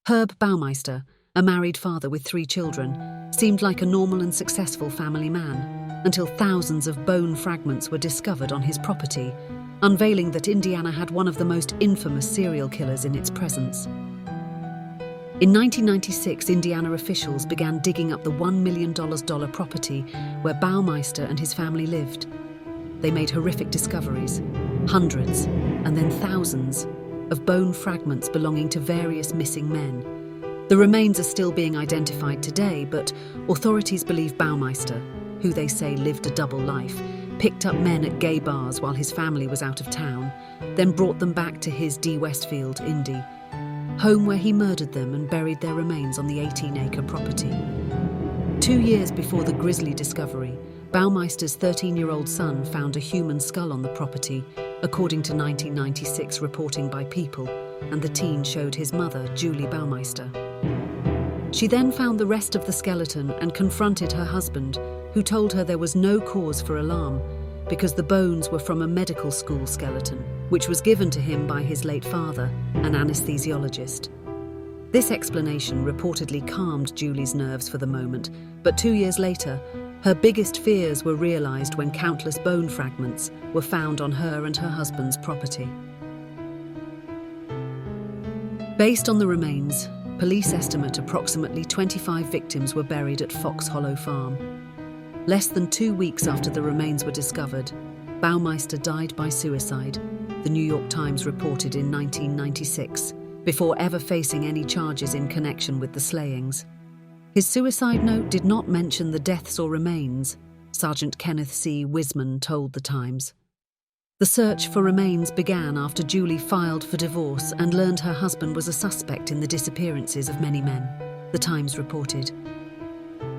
Herb Baumeister, a married father with 3 children, seemed like a normal and successful family man, until thousands of bone fragments were discovered on his property, unveiling that Indiana had one of the most infamous serial killers in its presence. In 1996, Indiana officials began digging up the $1 million property where Baumeister and his family lived. They made horrific discoveries, hundreds, and then thousands, of bone fragments belonging to various missing men. The remains are still being identified today, but authorities believe Baumeister, who they say lived a double life, picked up men at gay bars while his family was out of town, then brought them back to his D. Westfield, Indy, home where he murdered them and buried their remains on the 18-acre property. 2 years before the grisly discovery, Baumeister's 13-year-old son found a human skull on the property, according to 1996 reporting by People, and the teen showed his mother, Julie Baumeister. She then found the rest of the skeleton and confronted her husband, who told her there was no cause for alarm because the bones were from a medical school skeleton, which was given to him by his late father, an anesthesiologist. This explanation reportedly calmed Julie's nerves for the moment, but 2 years later, her biggest fears were realized when countless bone fragments were found on her and her husband's property. Based on the remains, police estimate approximately 25 victims were buried at Fox Hollow Farm. Less than 2 weeks after the remains were discovered, Baumeister died by suicide, the New York Times reported in 1996, before ever facing any charges in connection with the slayings. His suicide note did not mention the deaths or remains, Sergeant Kenneth C. Wiseman told the Times. The search for remains began after Julie filed for divorce and learned her husband was a suspect in the disappearances of many men, the Times reported.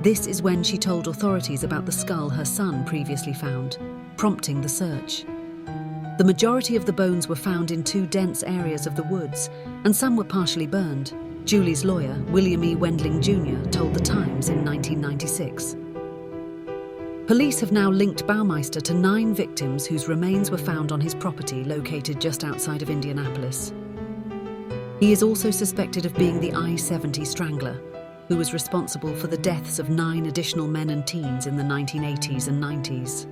This is when she told authorities about the skull her son previously found, prompting the search. The majority of the bones were found in 2 dense areas of the woods, and some were partially burned, Julie's lawyer, William E. Wendling Jr., told the Times in 1996. Police have now linked Baumeister to 9 victims whose remains were found on his property located just outside of Indianapolis. He is also suspected of being the I-70 strangler, who was responsible for the deaths of 9 additional men and teens in the 1980s and 90s.